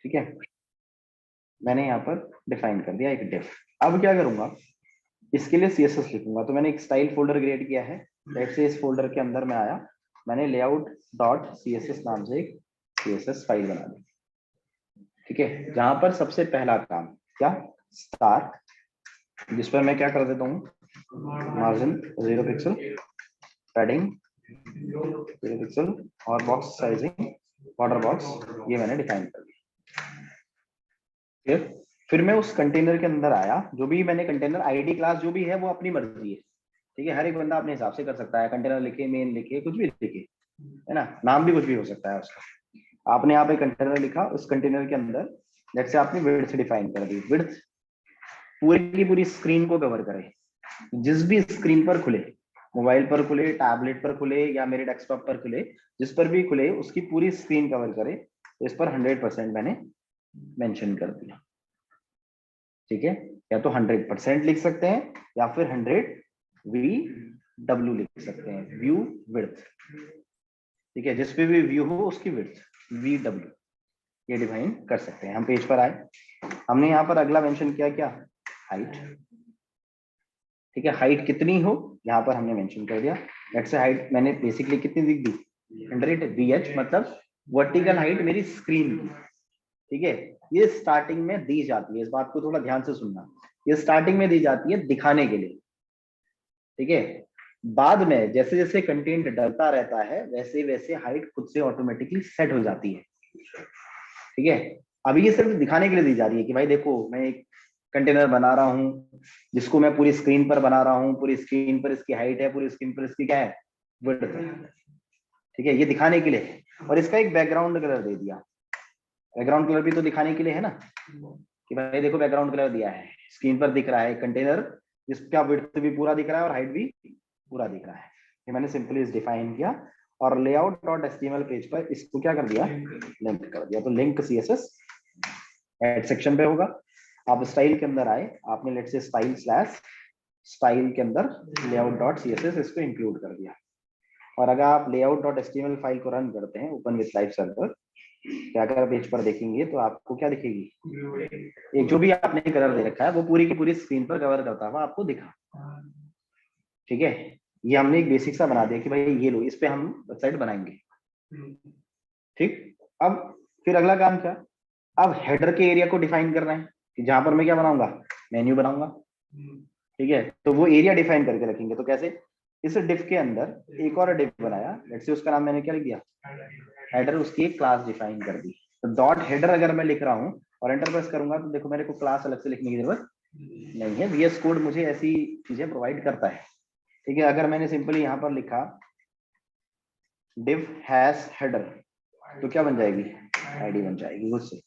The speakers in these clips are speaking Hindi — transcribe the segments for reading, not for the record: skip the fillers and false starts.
ठीक है, मैंने यहाँ पर डिफाइन कर दिया एक डिफ। अब क्या करूंगा, इसके लिए सीएसएस लिखूंगा। तो मैंने एक स्टाइल फोल्डर क्रिएट किया है। लेट्स से इस फोल्डर के अंदर मैं आया, मैंने लेआउट डॉट सीएसएस नाम से एक सीएसएस फाइल बना दी। ठीक है, जहां पर सबसे पहला काम क्या, स्टार, जिस पर मैं क्या कर देता हूँ, मार्जिन 0 पिक्सल, पैडिंग 0 पिक्सल, और बॉक्स साइजिंग बॉर्डर बॉक्स, ये मैंने डिफाइन कर दिया। फिर मैं उस कंटेनर के अंदर आया, जो भी मैंने कंटेनर आईडी क्लास जो भी है वो अपनी मर्जी है। ठीक है, हर एक बंदा अपने हिसाब से कर सकता है, कंटेनर लिखे, मेन लिखे, कुछ भी लिखे, है ना, नाम भी कुछ भी हो सकता है उसका। आपने यहाँ पे कंटेनर लिखा, उस कंटेनर के अंदर जैसे आपने विड्थ डिफाइन कर दी। विड्थ पूरी की पूरी स्क्रीन को कवर करे, जिस भी स्क्रीन पर खुले, मोबाइल पर खुले, टैबलेट पर खुले, या मेरे डेस्कटॉप पर खुले, जिस पर भी खुले उसकी पूरी स्क्रीन कवर करे। तो इस पर 100% मैंने मेंशन कर दिया। ठीक है, या तो 100% लिख सकते हैं, या फिर 100 VW लिख सकते हैं, व्यू विड्थ। ठीक है, जिस पे भी व्यू हो उसकी विड्थ VW ये डिफाइन कर सकते हैं। हम पेज पर आए, हमने यहाँ पर अगला मेंशन किया क्या, हाइट। ठीक है, हाइट कितनी हो यहाँ पर हमने मेंशन कर दिया। लेट्स से हाइट मैंने बेसिकली कितनी लिख दी, 100 VH, मतलब वर्टिकल हाइट मेरी स्क्रीन की। ठीक है, ये स्टार्टिंग में दी जाती है, इस बात को थोड़ा ध्यान से सुनना, ये स्टार्टिंग में दी जाती है दिखाने के लिए। ठीक है, बाद में जैसे जैसे कंटेंट डलता रहता है वैसे वैसे हाइट खुद से ऑटोमेटिकली सेट हो जाती है। ठीक है, अभी ये सिर्फ दिखाने के लिए दी जा रही है कि भाई देखो मैं एक कंटेनर बना रहा हूँ, जिसको मैं पूरी स्क्रीन पर बना रहा हूँ, पूरी स्क्रीन पर इसकी हाइट है, पूरी स्क्रीन पर इसकी क्या है, विड्थ है। ठीक है, ये दिखाने के लिए। और इसका एक बैकग्राउंड कलर दे दिया। बैकग्राउंड कलर भी तो दिखाने के लिए है ना, कि भाई देखो बैकग्राउंड कलर दिया है, स्क्रीन पर दिख रहा है कंटेनर, जिसका विड्थ भी पूरा दिख रहा है और हाइट भी पूरा दिख रहा है। ये मैंने सिंपली इस डिफाइन किया, और लेआउट डॉट एचटीएमएल पेज पर इसको क्या कर दिया, लिंक कर दिया। तो लिंक सीएसएस एड सेक्शन पे होगा। आप स्टाइल के अंदर आए, आपने let's say style slash style के अंदर लेआउट डॉट सीएसएस इसको इंक्लूड कर दिया। और अगर आप लेआउट डॉट एचटीएमएल फाइल को रन करते हैं ओपन विथ लाइव सर्वर, क्या अगर पेज पर देखेंगे तो आपको क्या दिखेगी, एक जो भी आपने कलर दे रखा है वो पूरी की पूरी स्क्रीन पर कवर करता हुआ आपको दिखा। ठीक है, ये हमने एक बेसिक सा बना दिया कि भाई ये लो, इस पे हम वेबसाइट बनाएंगे। ठीक, अब फिर अगला काम क्या, अब हेडर के एरिया को डिफाइन करना है, कि जहां पर मैं क्या बनाऊंगा, मेन्यू बनाऊंगा। ठीक है, तो वो एरिया डिफाइन करके रखेंगे। तो कैसे, इस डिफ के अंदर एक और डिफ बनाया, लेट्स से उसका नाम मैंने क्या लिख दिया, हेडर, उसकी एक क्लास डिफाइन कर दी। तो डॉट हेडर अगर मैं लिख रहा हूँ और एंटर प्रेस करूंगा तो देखो मेरे को क्लास अलग से लिखने की जरूरत नहीं है, VS कोड मुझे ऐसी चीजें प्रोवाइड करता है। ठीक है, अगर मैंने सिंपली यहाँ पर लिखा div हैश हेडर, तो क्या बन जाएगी, आईडी बन जाएगी उससे।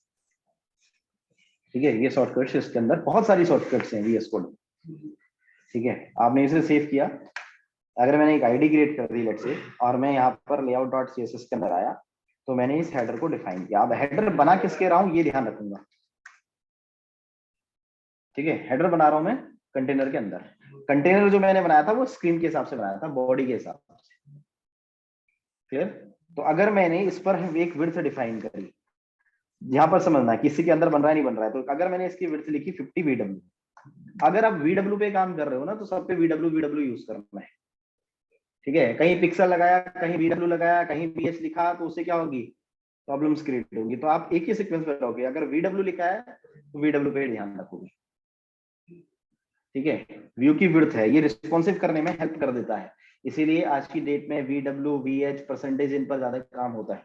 ठीक है, ये शॉर्टकट्स, इसके अंदर बहुत सारी शॉर्टकट्स हैं VS कोड। ठीक है, आपने इसे सेव किया, अगर मैंने एक आईडी क्रिएट कर दी लेट्स से, और मैं यहाँ पर लेआउट डॉट सीएसएस के अंदर आया, तो मैंने इस हेडर को डिफाइन किया। अब हेडर बना किसके रहा हूँ ये ध्यान रखूंगा। ठीक है, हेडर बना रहा हूं मैं कंटेनर के अंदर, कंटेनर जो मैंने बनाया था वो स्क्रीन के हिसाब से बनाया था, बॉडी के हिसाब से। क्लियर, तो अगर मैंने इस पर एक विड्थ डिफाइन करी, यहाँ पर समझना है किसी के अंदर बन रहा है नहीं बन रहा है, तो अगर मैंने इसकी विड्थ लिखी 50 VW, अगर आप VW पे काम कर रहे हो ना तो सब पे VW यूज करना है। ठीक है, कहीं पिक्सल लगाया, कहीं VW लगाया, कहीं BH लिखा, तो उससे क्या होगी, प्रॉब्लम्स क्रिएट होंगी। तो आप एक ही सीक्वेंस पे रहोगे, अगर VW लिखा है तो VW पे ध्यान रखोगे। ठीक है, व्यू की विड्थ है, ये रिस्पॉन्सिव करने में हेल्प कर देता है, इसीलिए आज की डेट में VW VH परसेंटेज इन पर ज्यादा काम होता है।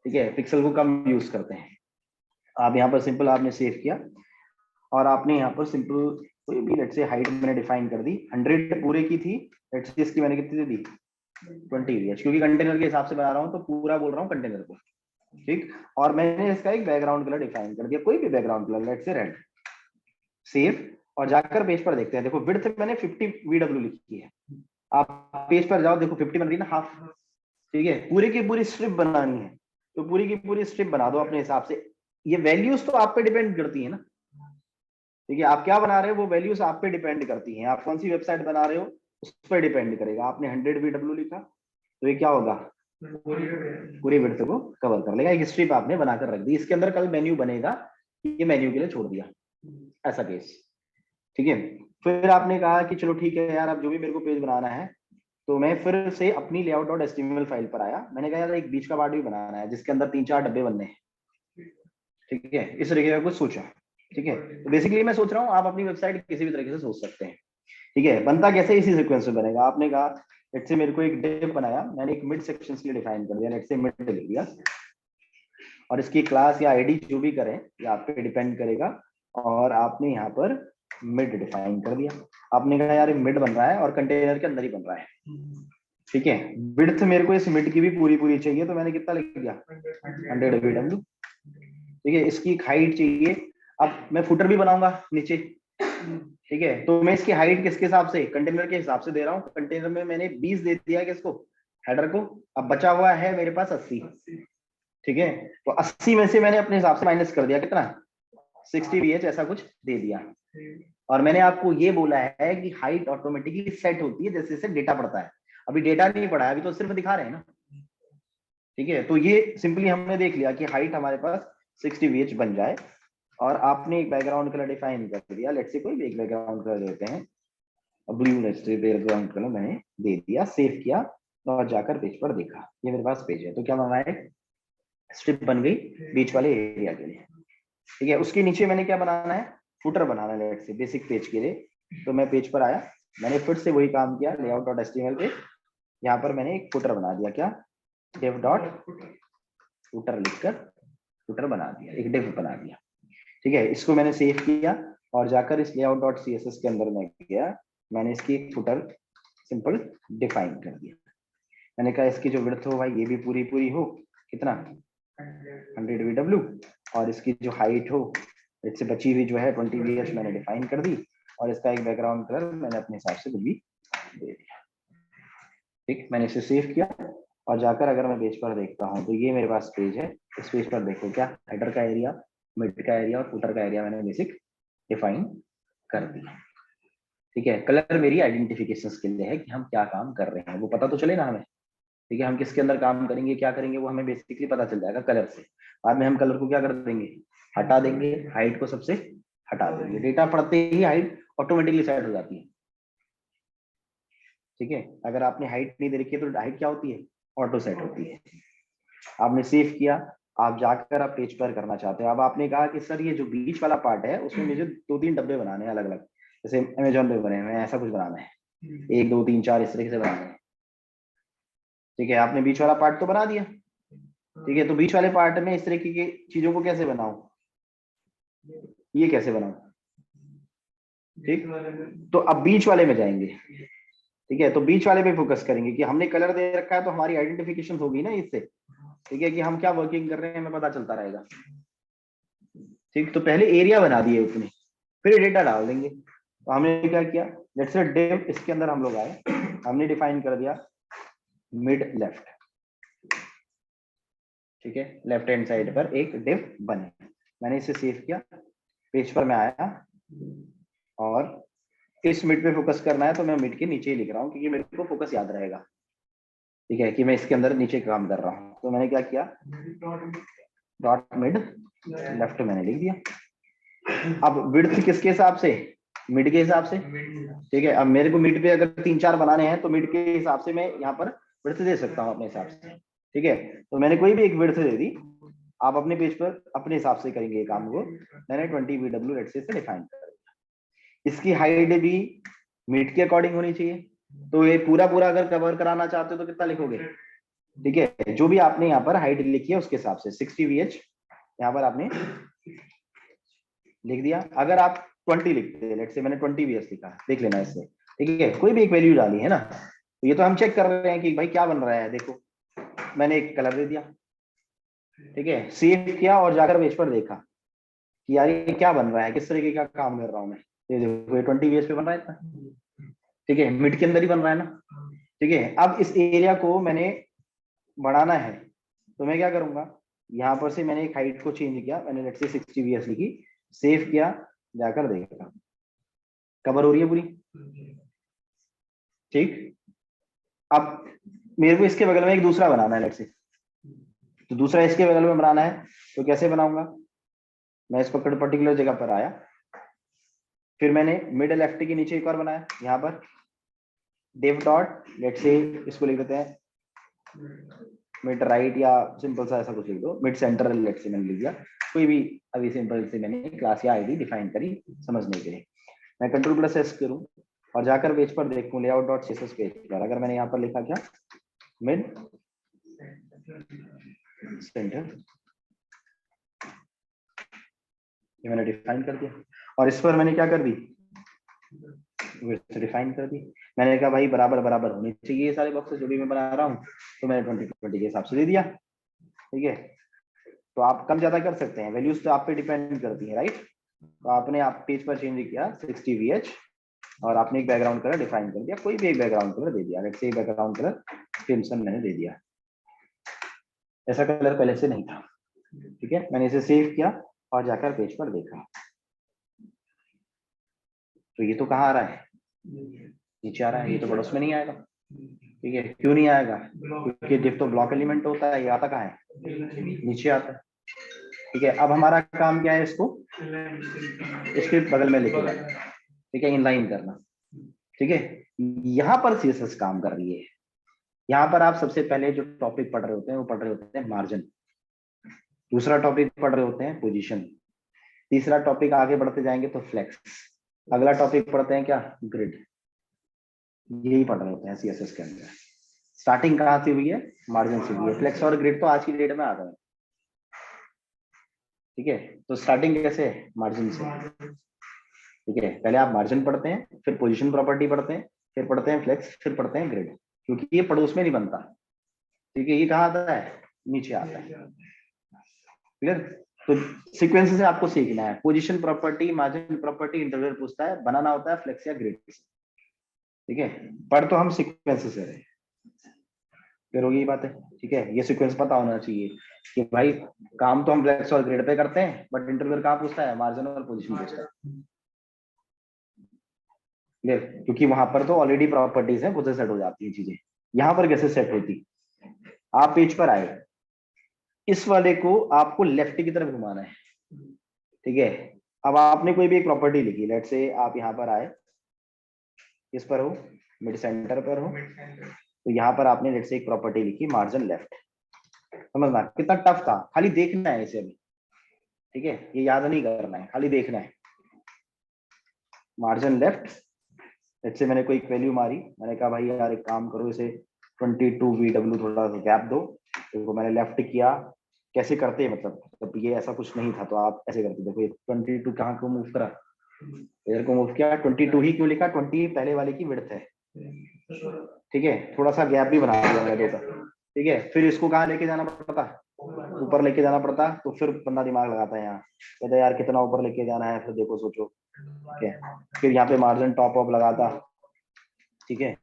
ठीक है, पिक्सल को कम यूज करते हैं। आप यहाँ पर सिंपल आपने सेव किया, और आपने यहाँ पर सिंपल कोई भी लेट्स से हाइट मैंने डिफाइन कर दी, 100 पूरे की थी, लेट्स से इसकी मैंने कितनी दी 20 VH, क्योंकि कंटेनर के हिसाब से बना रहा हूँ तो पूरा बोल रहा हूँ कंटेनर को। ठीक, और मैंने इसका एक बैकग्राउंड कलर डिफाइन कर दिया, कोई भी background colour, let's say red. Save, और जाकर पेज पर देखते हैं, देखो विड्थ मैंने 50 VW लिखी है, आप पेज पर जाओ देखो 50 बन रही है ना, हाफ। ठीक है, पूरी की पूरी स्ट्रिप बनानी है तो पूरी की पूरी स्ट्रिप बना दो अपने हिसाब से। ये वैल्यूज तो आप पे डिपेंड करती है ना। ठीक है, आप क्या बना रहे हो वो वैल्यूज आप पे डिपेंड करती हैं, आप कौन सी वेबसाइट बना रहे हो उस पर डिपेंड करेगा। आपने 100 VW लिखा तो ये क्या होगा, पूरी विड्थ को कवर कर लेगा, एक स्ट्रिप आपने बनाकर रख दी, इसके अंदर कल मेन्यू बनेगा, ये मेन्यू के लिए छोड़ दिया, ऐसा केस। ठीक है, फिर आपने कहा कि चलो ठीक है यार, अब जो भी मेरे को पेज बनाना है, तो मैं फिर से अपनी लेआउट डॉट एचटीएमएल फाइल पर आया, मैंने कहा यार एक बीच का पार्ट भी बनाना है जिसके अंदर 3-4 डब्बे बनने हैं। ठीक है, इस तरीके का कुछ सोचा। ठीक है, तो बेसिकली मैं सोच रहा हूँ आप अपनी वेबसाइट किसी भी तरीके से सोच सकते हैं। ठीक है, बनता कैसे, इसी सीक्वेंस में बनेगा। आपने कहा लेट्स से मेरे को एक डिव बनाया, मैंने एक मिड सेक्शन के लिए डिफाइन कर दिया, लेट्स से मिड लिख दिया, और इसकी क्लास या आईडी जो भी करें ये आप पे डिपेंड करेगा, और आपने यहाँ पर मिड डिफाइन कर दिया। आपने कहा यार मिड बन रहा है और कंटेनर के अंदर ही बन रहा है। ठीक है, विड्थ मेरे को इस मिड की भी पूरी पूरी चाहिए, तो मैंने कितना लिख दिया 100 VW। ठीक है, इसकी हाइट चाहिए, अब मैं फुटर भी बनाऊंगा नीचे। ठीक है, तो मैं इसकी हाइट किसके हिसाब से, कंटेनर के हिसाब से दे रहा हूँ। कंटेनर में मैंने 20 दे दिया है किसको, हेडर को, अब बचा हुआ है मेरे पास 80। ठीक है, तो 80 में से मैंने अपने हिसाब से माइनस कर दिया, कितना 60 VH ऐसा कुछ दे दिया। और मैंने आपको ये बोला है कि हाइट ऑटोमेटिकली सेट होती है जैसे जैसे डेटा पड़ता है, अभी डेटा नहीं पड़ा है, अभी तो सिर्फ दिखा रहे हैं ना। ठीक है, तो ये सिंपली हमने देख लिया कि हाइट हमारे पास 60 VH बन जाए, और आपने एक बैकग्राउंड कलर डिफाइन कर दिया, लेट्स से कोई भी एक बैकग्राउंड कलर देते हैं, blue, let's say background colour मैंने दे दिया, सेव किया और जाकर पेज पर देखा, ये मेरे पास पेज है। तो क्या बना है, स्ट्रिप बन गई बीच वाले एरिया के लिए। ठीक है, उसके नीचे मैंने क्या बनाना है, फुटर बनाना है लेट्स से बेसिक पेज के लिए। तो मैं पेज पर आया, मैंने फिर से वही काम किया, लेआउट डॉट एचटीएमएल पे यहाँ पर मैंने एक फुटर बना दिया, क्या div डॉट फुटर लिखकर फुटर बना दिया, एक div बना दिया। ठीक है, इसको मैंने सेव किया और जाकर इस लेआउट डॉट सीएसएस के अंदर मैं गया, मैंने इसकी फुटर सिंपल डिफाइन कर दिया। मैंने कहा इसकी जो विड्थ हो भाई ये भी पूरी पूरी हो, कितना 100 VW, और इसकी जो हाइट हो इससे बची हुई जो है 20 VH मैंने डिफाइन कर दी, और इसका एक बैकग्राउंड कलर मैंने अपने हिसाब से भी दे दिया। ठीक, मैंने इसे सेव किया और जाकर अगर मैं पेज पर देखता हूँ तो ये मेरे पास पेज है। इस पेज पर देखो क्या हेडर का एरिया, मिड का एरिया और फुटर का एरिया मैंने बेसिक डिफाइन कर दिया। ठीक है, कलर मेरी आइडेंटिफिकेशन के लिए है कि हम क्या काम कर रहे हैं, वो पता तो चले ना हमें। ठीक है, हम किसके अंदर काम करेंगे, क्या करेंगे, वो हमें बेसिकली पता चल जाएगा कलर से। बाद में हम कलर को क्या कर देंगे, हटा देंगे, हाइट को सबसे हटा देंगे, डेटा पढ़ते ही हाइट ऑटोमेटिकली सेट हो जाती है। ठीक है, अगर आपने हाइट नहीं दे रखी है तो हाइट क्या होती है, ऑटो सेट होती है। आपने सेव किया, आप जाकर आप पेज पर करना चाहते हो। अब आपने कहा कि सर ये जो बीच वाला पार्ट है उसमें मुझे 2-3 डब्बे बनाने हैं अलग अलग, जैसे अमेजोन पे बने हैं, ऐसा कुछ बनाना है, 1 2 3 4 इस तरीके से बनाना है। ठीक है, आपने बीच वाला पार्ट तो बना दिया। ठीक है, तो बीच वाले पार्ट में इस तरीके की चीजों को कैसे बनाऊं, ये कैसे बनाऊं। ठीक, तो अब बीच वाले में जाएंगे। ठीक है, तो बीच वाले पे फोकस करेंगे कि हमने कलर दे रखा है तो हमारी आइडेंटिफिकेशन होगी ना इससे। ठीक है, कि हम क्या वर्किंग कर रहे हैं हमें पता चलता रहेगा। ठीक, तो पहले एरिया बना दिए उसने, फिर डेटा डाल देंगे। तो हमने क्या किया, लेट्स से डिव, इसके अंदर हम लोग आए, हमने डिफाइन कर दिया मिड लेफ्ट। ठीक है, लेफ्ट हैंड साइड पर एक डिव बने, मैंने इसे सेव किया, पेज पर मैं आया और इस मिड पे फोकस करना है तो मैं मिड के नीचे ही लिख रहा हूँ क्योंकि मेरे को फोकस याद रहेगा। ठीक है, कि मैं इसके अंदर नीचे काम कर रहा हूँ, तो मैंने क्या किया, डॉट मिड लेफ्ट मैंने लिख दिया। अब विड्थ किसके हिसाब से, मिड के हिसाब से। ठीक है, अब मेरे को मिड पे अगर 3-4 बनाने हैं तो मिड के हिसाब से मैं यहाँ पर विड्थ दे सकता हूँ अपने हिसाब से। ठीक है, तो मैंने कोई भी एक विड्थ दे दी, आप अपने पेज पर अपने हिसाब से करेंगे ये काम को। मैंने 20 VW लेट्स से डिफाइन कर दिया। इसकी हाइट भी मिड के अकॉर्डिंग होनी चाहिए, तो ये पूरा पूरा अगर कवर कराना चाहते हो तो कितना लिखोगे। ठीक है, जो भी आपने यहाँ पर हाइट लिखी है उसके हिसाब से 60 VH यहाँ पर आपने लिख दिया। अगर आप 20 लिखते हैं, लेट्स से मैंने 20 VH लिखा, देख लेना इससे। ठीक है, कोई भी एक वैल्यू डाली है ना, तो ये तो हम चेक कर रहे हैं कि भाई क्या बन रहा है। देखो मैंने एक कलर दे दिया, ठीक है, सेव किया और जाकर पेज पर देखा कि यार ये क्या बन रहा है, किस तरीके का काम कर रहा हूँ मैं। ये देखो 20 VH पे बन रहा है इतना। ठीक है, मिड के अंदर ही बन रहा है ना। ठीक है, अब इस एरिया को मैंने बढ़ाना है तो मैं क्या करूंगा, यहाँ पर से मैंने एक हाइट को चेंज किया, मैंने लेट्स से 60 VH लिखी, सेव किया, जाकर देखा कवर हो रही है पूरी। ठीक, अब मेरे को इसके बगल में एक दूसरा बनाना है लेट्स से, तो दूसरा इसके बगल में बनाना है, तो कैसे बनाऊंगा? मैं इस पर पर्टिकुलर जगह पर आया, फिर मैंने मिड लेफ्ट के नीचे एक और बनाया, यहाँ पर div डॉट लेट्स से इसको लिख देते हैं मिड राइट, या सिंपल सा ऐसा कुछ लिख दो, मिड सेंटर लेट्स से मैंने लिख दिया, कोई भी अभी सिंपल से मैंने क्लास या आईडी डिफाइन करी समझने के लिए। मैं कंट्रोल प्लस एस करूं और जाकर पेज पर देखूं लेआउट डॉट सीएसएस पेज पर, अगर मैंने यहाँ पर लिखा क्या मिड सेंटर, ये मैंने डिफाइन कर दिया, और इस पर मैंने क्या कर दी विड्थ डिफाइन कर दी। मैंने कहा भाई बराबर बराबर होने चाहिए ये सारे बॉक्सेस जो भी मैं बना रहा हूँ, तो मैंने 20-20 के हिसाब से दे दिया। ठीक है, तो आप कम ज्यादा कर सकते हैं, वैल्यूज तो आप पे डिपेंड करती है राइट। तो आपने आप पेज पर चेंज किया 60 VH और आपने एक बैकग्राउंड कलर डिफाइन कर दिया, कोई भी एक बैकग्राउंड कलर दे दिया, let's say background colour crimson मैंने दे दिया, ऐसा कलर पहले से नहीं था। ठीक है, मैंने इसे सेव किया और जाकर पेज पर देखा, तो ये तो कहाँ आ रहा है नीचे आ रहा है, ये तो पड़ोस में नहीं आएगा। ठीक है, क्यों नहीं आएगा? क्योंकि डिफ तो ब्लॉक एलिमेंट होता है, ये आता कहाँ है नीचे आता है। ठीक है, अब हमारा काम क्या है, इसको इसके बगल में लेके जाना, ठीक है, इनलाइन करना। ठीक है, यहाँ पर सीएसएस काम कर रही है। यहाँ पर आप सबसे पहले जो टॉपिक पढ़ रहे होते हैं वो पढ़ रहे होते हैं मार्जिन, दूसरा टॉपिक पढ़ रहे होते हैं पोजीशन, तीसरा टॉपिक आगे बढ़ते जाएंगे तो फ्लेक्स, अगला टॉपिक पढ़ते हैं क्या ग्रिड, यही पढ़ रहे होते हैं सीएसएस के अंदर। स्टार्टिंग कहाँ से हुई है? मार्जिन से हुई है। फ्लेक्स और ग्रिड तो आज की डेट में आ गए। ठीक है, तो स्टार्टिंग कैसे है? मार्जिन से। ठीक है, पहले आप मार्जिन पढ़ते हैं, फिर पोजीशन प्रॉपर्टी पढ़ते हैं, फिर पढ़ते हैं फ्लेक्स, फिर पढ़ते हैं ग्रिड, क्योंकि ये पड़ोस में नहीं बनता। ठीक है, ये कहाँ आता है? नीचे आता है। क्लियर? तो सीक्वेंस से आपको सीखना है, position property, margin property, interval पूछता है, बनाना होता है फ्लेक्स या ग्रिड से। ठीक है, पढ़ तो हम सीक्वेंस से रहे, फिर होगी ये बात है। ठीक है, ये सीक्वेंस पता होना चाहिए कि भाई काम तो हम फ्लेक्स और ग्रिड पे करते हैं, बट इंटरवल कहाँ पूछता है? मार्जिन और पोजीशन पूछता है। क्लियर? क्योंकि वहां पर तो ऑलरेडी प्रॉपर्टीज हैं, खुद से सेट हो जाती है चीजें, यहाँ पर कैसे सेट होती? आप पेज पर आए, इस वाले को आपको लेफ्ट की तरफ घुमाना है। ठीक है, अब आपने कोई भी एक प्रॉपर्टी लिखी, लेट्स से आप यहाँ पर आए, किस पर हो? मिड सेंटर पर हो, तो यहाँ पर आपने लेट्स से एक प्रॉपर्टी लिखी मार्जिन लेफ्ट। समझना कितना टफ था, खाली देखना है इसे अभी। ठीक है, ये याद नहीं करना है, खाली देखना है। मार्जिन लेफ्ट, लेट्स से मैंने कोई एक वैल्यू मारी, मैंने कहा भाई यार एक काम करो, इसे 22 VW थोड़ा सा गैप दो, तो मैंने लेफ्ट किया। कैसे करते हैं मतलब ये ऐसा कुछ नहीं था, तो आप ऐसे करते, देखो ये 22 कहाँ को मूव करा, इधर को मूव किया। 22 ही क्यों लिखा? 20 पहले वाले की विड्थ है। ठीक है, थोड़ा सा गैप भी बना दिया मैंने दो का। ठीक है, फिर इसको कहाँ लेके जाना पड़ता? ऊपर लेके जाना पड़ता, तो फिर बंदा दिमाग लगाता है यहाँ, कहता है यार कितना ऊपर लेके जाना है, फिर देखो सोचो। ठीक है, फिर यहाँ पे मार्जिन टॉप अप लगाता। ठीक है,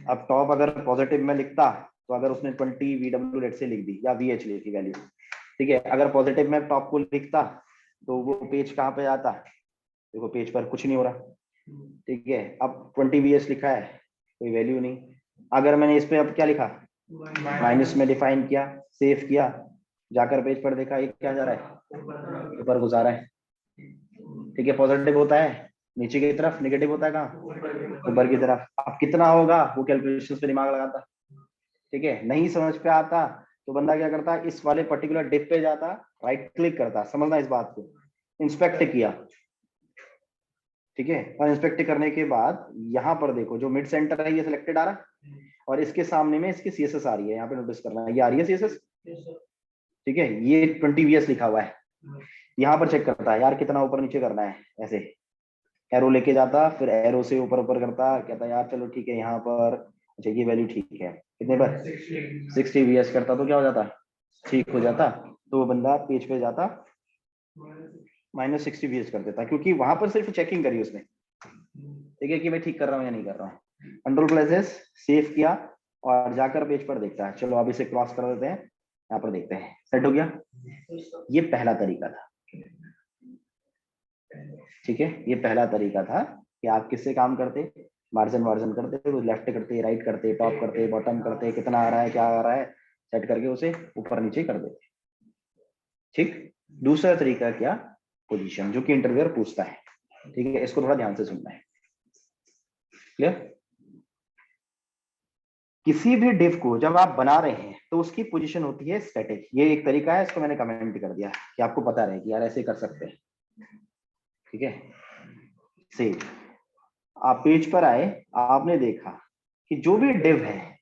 अब टॉप अगर पॉजिटिव में लिखता, तो अगर उसने 20 VW लेट से लिख दी या VH लिखी वैल्यू, ठीक है, अगर पॉजिटिव में टॉप को लिखता तो वो पेज कहाँ पे आता? देखो पेज पर कुछ नहीं हो रहा। ठीक है, अब 20 VH लिखा है, कोई वैल्यू नहीं। अगर मैंने इस पे अब क्या लिखा, माइनस में डिफाइन किया, सेव किया, जाकर पेज पर देखा, ये क्या जा रहा है? ऊपर को जा रहा है। ठीक है, पॉजिटिव होता है नीचे की तरफ, नेगेटिव होता है कहाँ? ऊपर की तरफ। अब कितना होगा वो कैलकुलेशन पे दिमाग लगाता। ठीक है, नहीं समझ पे आता तो बंदा क्या करता, इस वाले पर्टिकुलर डिप पे जाता, राइट क्लिक करता, समझना इस बात को, इंस्पेक्ट किया। ठीक है, और इंस्पेक्ट करने के बाद यहाँ पर देखो जो मिड सेंटर है ये सिलेक्टेड आ रहा है, और इसके सामने में इसकी सीएसएस आ रही है, यहाँ पे नोटिस करना है, ये आ रही है सीएसएस। ठीक है, ये 20 VS लिखा हुआ है, यहाँ पर चेक करता है यार कितना ऊपर नीचे करना है, ऐसे एरो लेके जाता, फिर एरो से ऊपर ऊपर करता, कहता यार चलो ठीक है यहाँ पर, अच्छा ये वैल्यू ठीक है, कितने पर? 60 VS करता, तो क्या हो जाता? ठीक हो जाता, तो वो बंदा पेज पे जाता, -60 VS कर देता, क्योंकि वहां पर सिर्फ चेकिंग करी उसने। ठीक है, कि मैं ठीक कर रहा हूँ या नहीं कर रहा हूँ। कंट्रोल प्लस एस, सेव किया और जाकर पेज पर देखता है। चलो अब इसे क्रॉस कर देते हैं, यहाँ पर देखते हैं सेट हो गया। ये पहला तरीका था। ठीक है, ये पहला तरीका था कि आप किससे काम करते, मार्जिन वार्जिन करते, तो लेफ्ट करते, राइट करते, टॉप करते, बॉटम करते, कितना आ रहा है, क्या आ रहा है, सेट करके उसे ऊपर नीचे कर देते। ठीक। दूसरा तरीका क्या, पोजीशन, जो कि इंटरव्यूअर पूछता है। ठीक है, इसको थोड़ा ध्यान से सुनना है। क्लियर। किसी भी डिव को जब आप बना रहे हैं तो उसकी पोजीशन होती है स्टैटिक। ये एक तरीका है, इसको मैंने कमेंट कर दिया कि आपको पता रहे कि यार ऐसे कर सकते हैं। ठीक है, सेव। आप पेज पर आए, आपने देखा कि जो भी डिव है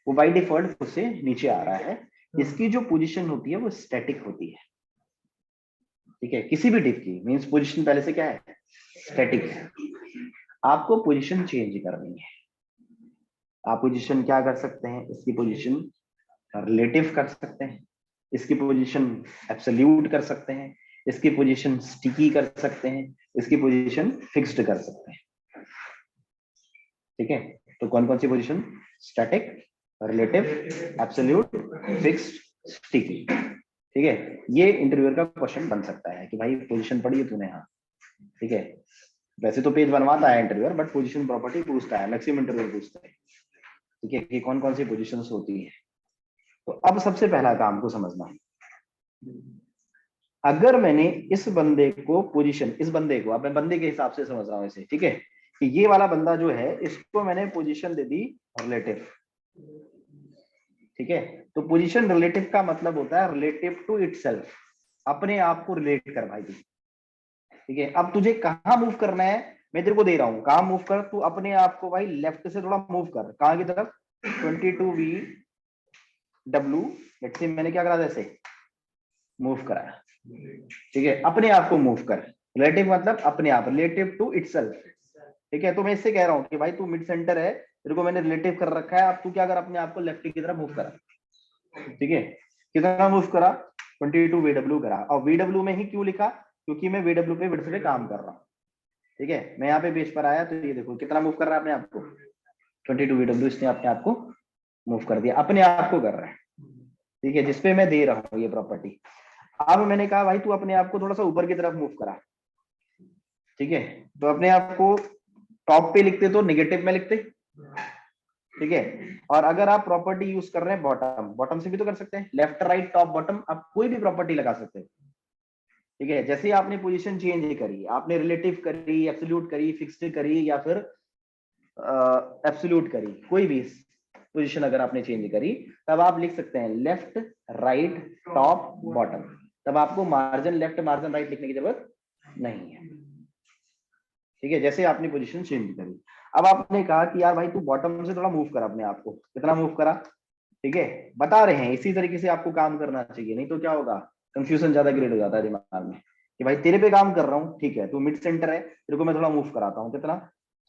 वो बाय डिफॉल्ट खुद से नीचे आ रहा है। इसकी जो पोजीशन होती है वो स्टैटिक होती है। ठीक है, किसी भी डिव की मींस पोजीशन पहले से क्या है, स्टैटिक है। आपको पोजीशन चेंज करनी है। आप पोजीशन क्या कर सकते हैं, इसकी पोजीशन रिलेटिव कर सकते हैं, इसकी पोजीशन एब्सोल्यूट कर सकते हैं, इसकी पोजीशन स्टिकी कर सकते हैं, इसकी पोजीशन फिक्स्ड कर सकते हैं। ठीक है, तो कौन कौन सी position, static, relative, absolute, fixed, sticky. ठीक है, ये इंटरव्यूअर का क्वेश्चन बन सकता है कि भाई पोजीशन पढ़ी है तूने, हाँ। ठीक है, वैसे तो पेज बनवाता है इंटरव्यूअर, बट पोजीशन प्रॉपर्टी पूछता है, मैक्सिमम इंटरव्यूअर पूछता है। ठीक है, कि कौन कौन सी पोजीशंस होती है। तो अब सबसे पहला काम को समझना है, अगर मैंने इस बंदे को पोजीशन, इस बंदे को, अब मैं बंदे के हिसाब से समझ रहा हूं इसे। ठीक है, कि ये वाला बंदा जो है इसको मैंने पोजीशन दे दी रिलेटिव। ठीक है, तो पोजीशन रिलेटिव का मतलब होता है रिलेटिव टू इटसेल्फ, अपने आप को रिलेट कर भाई तू। ठीक है, अब तुझे कहाँ मूव करना है, मैं तेरे को दे रहा हूं, कहाँ मूव कर, तू अपने आप को भाई लेफ्ट से थोड़ा मूव कर, कहाँ की तरफ, 22VW। लेट्स से मैंने क्या करा था, ऐसे मूव कराया। ठीक है, अपने आप को मूव कर, रिलेटिव मतलब अपने आप, रिलेटिव टू इटसेल्फ। ठीक है, तो मैं इससे कह रहा हूँ कि भाई तू मिड सेंटर है, तेरे को मैंने रिलेटिव कर रखा है, अब तू क्या कर, अपने आप को लेफ्ट की तरफ मूव करा। ठीक है, कितना मूव करा, 22VW करा। और VW में ही क्यों लिखा, क्योंकि मैं VW पे विड्थ पे काम कर रहा हूँ। ठीक है, मैं यहाँ पे पेज पर आया तो ये देखो कितना मूव कर रहा है अपने आप को, 22VW इसने अपने आप को मूव कर दिया, अपने आप को कर रहा है। ठीक है, जिसपे मैं दे रहा हूँ ये प्रॉपर्टी। अब मैंने कहा भाई तू अपने आप को थोड़ा सा ऊपर की तरफ मूव करा। ठीक है, तो अपने आप को टॉप पे लिखते तो नेगेटिव में लिखते। ठीक है, और अगर आप प्रॉपर्टी यूज कर रहे हैं बॉटम, बॉटम से भी तो कर सकते हैं, लेफ्ट राइट टॉप बॉटम, आप कोई भी प्रॉपर्टी लगा सकते हैं। ठीक है, जैसे आपने पोजीशन चेंज करी, आपने रिलेटिव करी, एब्सोल्यूट करी, फिक्स्ड करी, या फिर एब्सोल्यूट करी, कोई भी पोजीशन अगर आपने चेंज करी, तब आप लिख सकते हैं लेफ्ट राइट टॉप बॉटम। तब आपको मार्जिन लेफ्ट मार्जिन राइट लिखने की जरूरत नहीं है। ठीक है, जैसे आपने पोजीशन चेंज करी, अब आपने कहा कि यार भाई तू बॉटम से थोड़ा मूव कर अपने आप को, कितना मूव करा। ठीक है, बता रहे हैं इसी तरीके से आपको काम करना चाहिए, नहीं तो क्या होगा, कंफ्यूजन ज्यादा क्रिएट हो जाता है दिमाग में कि भाई तेरे पे काम कर रहा हूँ। ठीक है, तू मिड सेंटर है, तेरे को मैं थोड़ा मूव कराता हूँ, कितना,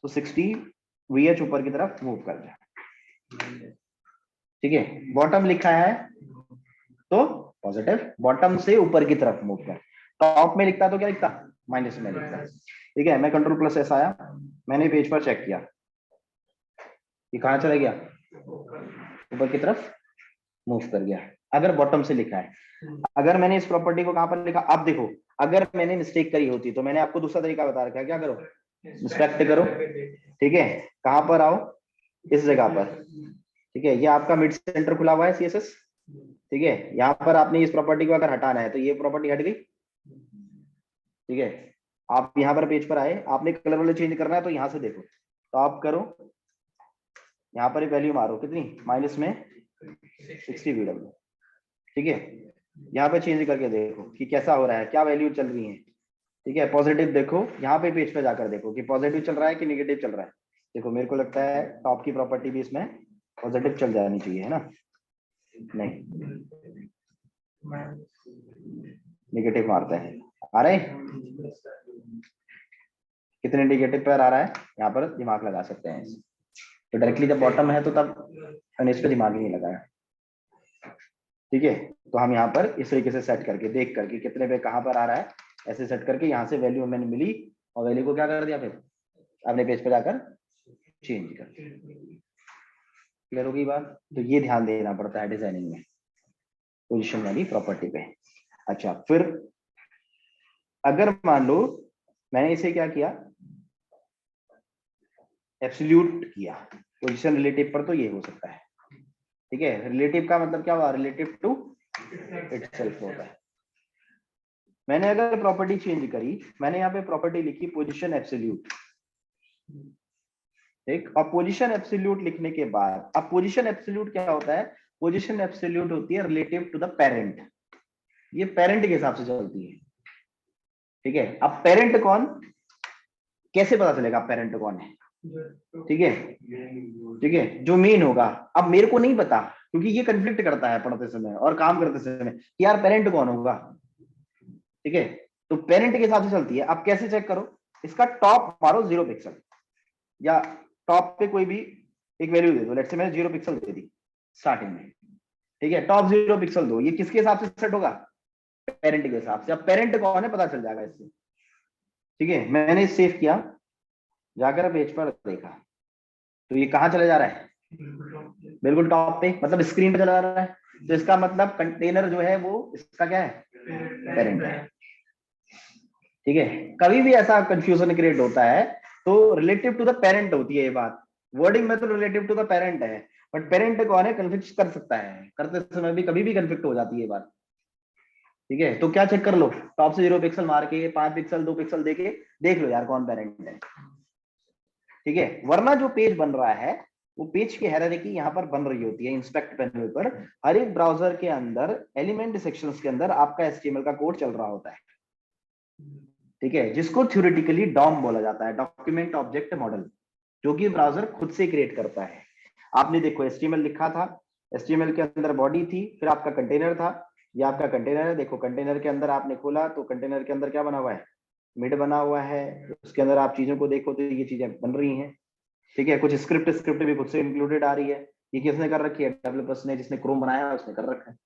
तो 60VH ऊपर की तरफ मूव कर जाए। ठीक है, बॉटम लिखा है तो पॉजिटिव, बॉटम से ऊपर की तरफ मूव कर। टॉप में लिखता तो क्या लिखता, माइनस में लिखता। ठीक है, मैं कंट्रोल+S आया, मैंने पेज पर चेक किया, ये कहाँ चला गया, ऊपर की तरफ मूव कर गया, अगर बॉटम से लिखा है। अगर मैंने इस प्रॉपर्टी को कहां पर लिखा, अब देखो, अगर मैंने मिस्टेक करी होती तो मैंने आपको दूसरा तरीका बता रखा है, क्या करो, इंस्पेक्ट करो। ठीक है, कहां पर आओ, इस जगह पर। ठीक है, ये आपका मिड सेंटर खुला हुआ है CSS। ठीक है, यहाँ पर आपने इस प्रॉपर्टी को अगर हटाना है तो ये प्रॉपर्टी हट गई। ठीक है, आप यहाँ पर पेज पर आए, आपने कलर वाले चेंज करना है तो यहाँ से देखो, तो आप करो, यहाँ पर वैल्यू मारो कितनी, माइनस में 60VW। ठीक है, यहाँ पे चेंज करके देखो कि कैसा हो रहा है, क्या वैल्यू चल रही है। ठीक है, पॉजिटिव देखो, यहाँ पे पेज पे जाकर देखो कि पॉजिटिव चल रहा है कि निगेटिव चल रहा है। देखो मेरे को लगता है टॉप की प्रॉपर्टी भी इसमें पॉजिटिव चल जानी चाहिए, है ना, नहीं, निगेटिव मारता है, आ रहे, कितने निगेटिव पर आ रहा है, यहाँ पर दिमाग लगा सकते हैं। तो डायरेक्टली जब बॉटम है तो तब मैंने इस पर दिमाग ही नहीं लगाया। ठीक है, तो हम यहाँ पर इस तरीके से सेट करके देख करके कितने पे कहाँ पर आ रहा है, ऐसे सेट करके यहाँ से वैल्यू मैंने मिली, और वैल्यू को क्या कर दिया, फिर अपने पेज पे जाकर चेंज कर। क्लियर होगी बात। तो ये ध्यान देना पड़ता है डिजाइनिंग में, पोजीशन वाली प्रॉपर्टी पे। अच्छा, फिर अगर मान लो मैंने इसे क्या किया, एब्सोल्यूट किया, पोजीशन रिलेटिव पर तो ये हो सकता है, ठीक है। रिलेटिव का मतलब क्या हुआ, रिलेटिव टू इटसेल्फ होता है। मैंने अगर प्रॉपर्टी चेंज करी, मैंने यहाँ पे प्रॉपर्टी लिखी पोजीशन एब्सोल्यूट, ठीक। और पोजीशन एब्सोल्यूट लिखने के बाद, अब पोजीशन एब्सोल्यूट क्या होता है, पोजीशन एब्सोल्यूट होती है रिलेटिव टू द पेरेंट, ये पेरेंट के हिसाब से चलती है, ठीक है। अब पेरेंट कौन, कैसे पता चलेगा पेरेंट कौन है, ठीक है, ठीक है, जो मेन होगा। अब मेरे को नहीं पता, क्योंकि ये कंफ्लिक्ट करता है पढ़ते समय और काम करते समय कि यार पेरेंट कौन होगा, ठीक है। तो पेरेंट के हिसाब से चलती है। अब कैसे चेक करो, इसका टॉप मारो 0 पिक्सल, या टॉप पे कोई भी एक वैल्यू दे दो, लेट्स से मैंने 0 पिक्सल दे दी स्टार्टिंग में, ठीक है। टॉप 0 पिक्सल दो, ये किसके हिसाब से सेट होगा, पेरेंट के हिसाब से। अब पेरेंट कौन है पता चल जाएगा इससे, ठीक है। मैंने सेव किया, जाकर पेज पर देखा, तो ये कहां चला जा रहा है, बिल्कुल टॉप पे, मतलब स्क्रीन पे चला जा रहा है। तो इसका मतलब कंटेनर जो है वो इसका क्या है, पेरेंट है, ठीक है। कभी भी ऐसा कंफ्यूजन क्रिएट होता है तो रिलेटिव टू द पेरेंट होती है ये बात, वर्डिंग में तो रिलेटिव टू द पेरेंट है, बट पेरेंट कौन है कन्फ्लिक्ट कर सकता है, करते समय भी कभी भी कन्फ्लिक्ट हो जाती है ये बात, ठीक है। तो क्या चेक कर लो, टॉप से 0 पिक्सल मार के 5 पिक्सल 2 पिक्सल देके देख लो यार कौन पेरेंट है, ठीक है। वरना जो पेज बन रहा है वो पेज की हायरार्की यहाँ पर बन रही होती है इंस्पेक्ट पैनल पर। हर एक ब्राउजर के अंदर एलिमेंट सेक्शंस के अंदर आपका HTML का कोड चल रहा होता है, ठीक है, जिसको थ्योरेटिकली डॉम बोला जाता है, डॉक्यूमेंट ऑब्जेक्ट मॉडल, जो कि ब्राउजर खुद से क्रिएट करता है। आपने देखो HTML लिखा था, HTML के अंदर बॉडी थी, फिर आपका कंटेनर था, ये आपका कंटेनर है। देखो कंटेनर के अंदर आपने खोला तो कंटेनर के अंदर क्या बना हुआ है, मिड बना हुआ है, उसके अंदर आप चीजों को देखो तो ये चीजें बन रही हैं, ठीक है। कुछ स्क्रिप्ट भी खुद से इंक्लूडेड आ रही है, ये किसने कर रखी है, डेवलपर्स ने, जिसने क्रोम बनाया है उसने कर रखा है,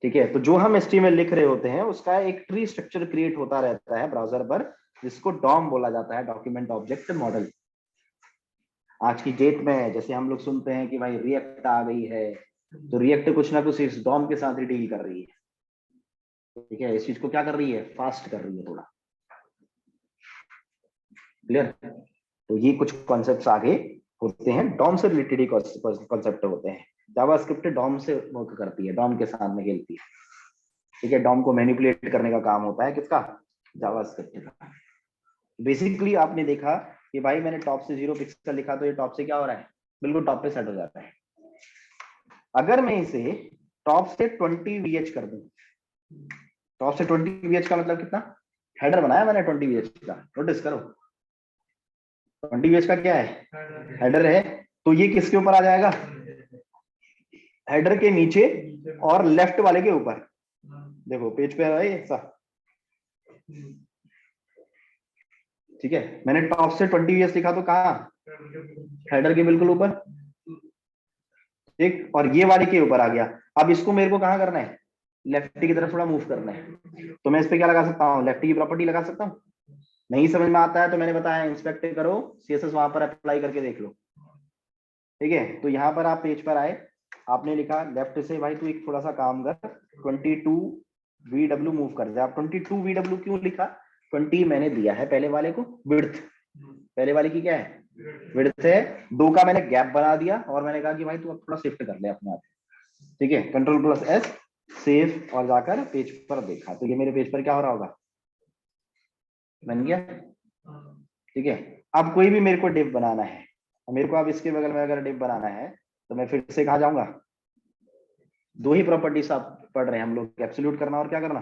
ठीक है। तो जो हम HTML लिख रहे होते हैं उसका एक ट्री स्ट्रक्चर क्रिएट होता रहता है ब्राउजर पर, जिसको डॉम बोला जाता है, डॉक्यूमेंट ऑब्जेक्ट मॉडल। आज की डेट में जैसे हम लोग सुनते हैं कि भाई रिएक्ट आ गई है, तो रिएक्ट कुछ ना कुछ इस डॉम के साथ ही डील कर रही है, ठीक है। इस चीज को क्या कर रही है, फास्ट कर रही है थोड़ा, क्लियर। तो ये कुछ कॉन्सेप्ट्स आगे होते हैं, डॉम से रिलेटेड ही कॉन्सेप्ट होते हैं। जावास्क्रिप्ट डॉम से वर्क करती है, डॉम के साथ में खेलती है, ठीक है। डॉम को मैनिपुलेट करने का काम होता है किसका, जावास्क्रिप्ट का। बेसिकली आपने देखा कि भाई मैंने टॉप से 0 पिक्सल लिखा तो ये टॉप से क्या हो रहा है, बिल्कुल टॉप पे सेट हो जाता है। अगर मैं इसे टॉप से 20 VH कर दूं, टॉप से 20 VH का मतलब कितना, हेडर बनाया मैंने 20 VH का, नोटिस करो 20 VH का क्या है, हेडर है। तो ये किसके ऊपर आ जाएगा, हेडर के नीचे और लेफ्ट वाले के ऊपर, देखो पेज पे है ऐसा, ठीक है। मैंने टॉप से 20 VH लिखा तो कहा, हेडर के बिल्कुल ऊपर, ठीक, और ये वाले के ऊपर आ गया। अब इसको मेरे को कहाँ करना है, लेफ्टी की तरफ थोड़ा मूव करना है, तो मैं इस पे क्या लगा सकता हूँ, लेफ्टी की प्रॉपर्टी लगा सकता हूँ। नहीं समझ में आता है तो मैंने बताया इंस्पेक्ट करो, CSS वहां पर अप्लाई करके देख लो, ठीक है। तो यहाँ पर आप पेज पर आए, आपने लिखा लेफ्ट से, भाई तू एक थोड़ा सा काम कर, 22 VW मूव कर दे। आप 22 VW क्यों लिखा, 20 मैंने दिया है पहले वाले को विड्थ, पहले वाले की क्या है विड्थ है, 2 का मैंने गैप बना दिया और मैंने कहा कि भाई तू अब थोड़ा शिफ्ट कर ले अपने आप, ठीक है। Ctrl+S सेव और जाकर पेज पर देखा, तो ये मेरे पेज पर क्या हो रहा होगा, बन गया, ठीक है। अब कोई भी मेरे को डिव बनाना है, मेरे को अब इसके बगल में अगर डिव बनाना है तो मैं फिर से कहा जाऊंगा, 2 ही प्रॉपर्टीज आप पढ़ रहे हैं हम लोग, एब्सोल्यूट करना और क्या करना,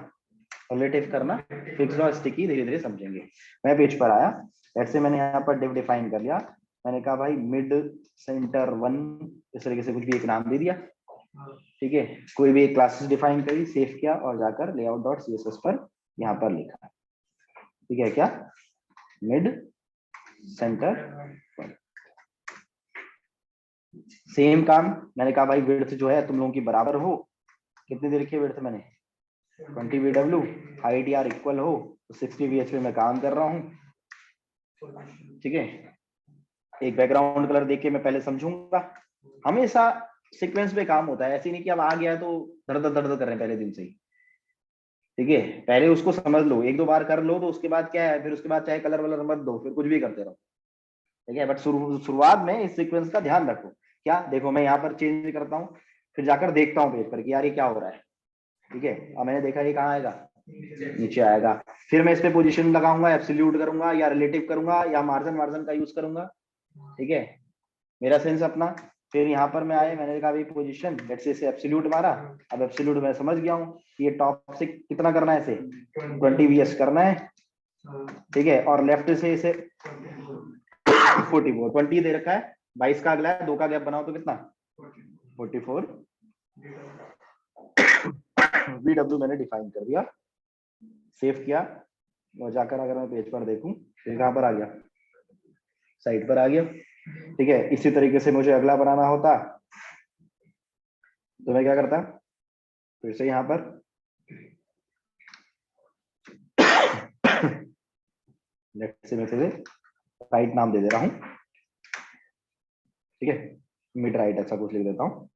रिलेटिव करना, फिक्स्ड और स्टिकी धीरे धीरे समझेंगे। मैं पेज पर आया, ऐसे मैंने यहाँ पर डिव डिफाइन कर लिया, मैंने कहा भाई मिड सेंटर 1, इस तरीके से कुछ भी एक नाम दे दिया, ठीक है। कोई भी एक क्लासेस डिफाइन करी, सेव किया और जाकर layout.css पर यहाँ पर लिखा, ठीक है, क्या मिड सेंटर। सेम काम मैंने कहा भाई विड्थ जो है तुम लोगों की बराबर हो, कितनी देर की विड्थ मैंने 20 VW, हाइट यार इक्वल हो, तो 60 VH पे मैं काम कर रहा हूँ, ठीक है। एक बैकग्राउंड कलर देख के मैं पहले समझूंगा, हमेशा सीक्वेंस पे काम होता है, ऐसे नहीं कि अब आ गया है तो दर्द दर्द कर रहे हैं पहले दिन से ही, ठीक है। पहले उसको समझ लो, 1-2 बार कर लो, तो उसके बाद क्या है, फिर उसके बाद चाहे कलर वलर मत दो, फिर कुछ भी करते रहो, ठीक है, बट शुरुआत में इस सीक्वेंस का ध्यान रखो। क्या देखो, मैं यहाँ पर चेंज करता हूँ, फिर जाकर देखता हूँ पेज पर कि यार ये क्या हो रहा है। ठीक है, अब मैंने देखा ये कहाँ आएगा, नीचे आएगा। फिर मैं इस पे पोजीशन लगाऊंगा, एब्सोल्यूट करूंगा या रिलेटिव करूंगा या मार्जिन मार्जिन का यूज करूंगा। ठीक है, मेरा सेंस अपना। फिर यहाँ पर मैं आए, मैंने कहा भाई पोजीशन, लेट्स से इसे एब्सोल्यूट मारा। अब एब्सोल्यूट मैं समझ गया हूँ कि ये टॉप से कितना करना है, इसे 20 VH करना है। ठीक है, और लेफ्ट से इसे 44, 20 दे रखा है, 22 का अगला है, 2 का गैप बनाओ तो कितना 44 VW मैंने डिफाइन कर दिया, सेव किया, और जाकर अगर मैं पेज पर देखूं तो कहां पर आ गया, साइड पर आ गया। ठीक है, इसी तरीके से मुझे अगला बनाना होता तो मैं क्या करता, फिर से यहाँ पर लेफ्ट से मैं फिर राइट नाम दे दे रहा हूँ। ठीक है, मिड राइट ऐसा कुछ लिख देता हूँ,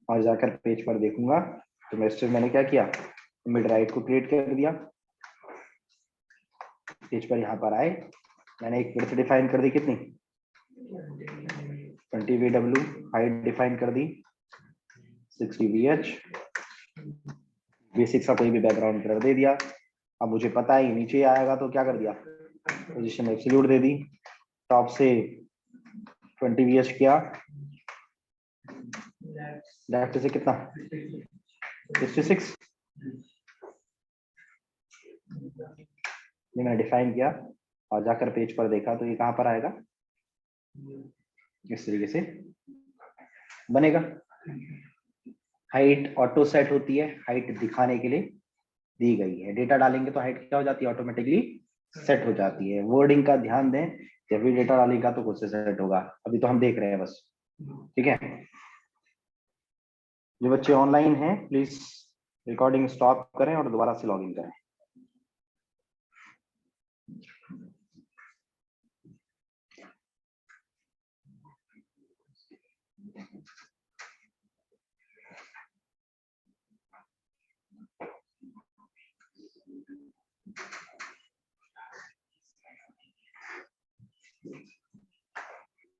और जाकर पेज पर देखूंगा तो मैंने क्या किया, मिड राइट को क्रिएट कर दिया। पेज पर यहाँ पर आए, मैंने एक विड्थ डिफाइन कर दी, कितनी 20 VW, हाइट डिफाइन कर दी 60 VH, बेसिक सा कोई भी बैकग्राउंड कलर दे दिया। अब मुझे पता है नीचे आएगा तो क्या कर दिया, पोजीशन एब्सोल्यूट दे दी, टॉप से 20 VH किया, लेफ्ट से कितना 66, ये मैंने डिफाइन किया, और जाकर पेज पर देखा तो ये कहां पर आएगा, इस तरीके से बनेगा। हाइट ऑटो सेट होती है, हाइट दिखाने के लिए दी गई है, डेटा डालेंगे तो हाइट क्या हो जाती है, ऑटोमेटिकली सेट हो जाती है। वर्डिंग का ध्यान दें, जब भी डेटा डालेगा तो खुद से सेट होगा, अभी तो हम देख रहे हैं बस। ठीक है, जो बच्चे ऑनलाइन हैं प्लीज रिकॉर्डिंग स्टॉप करें और दोबारा से लॉगिन करें।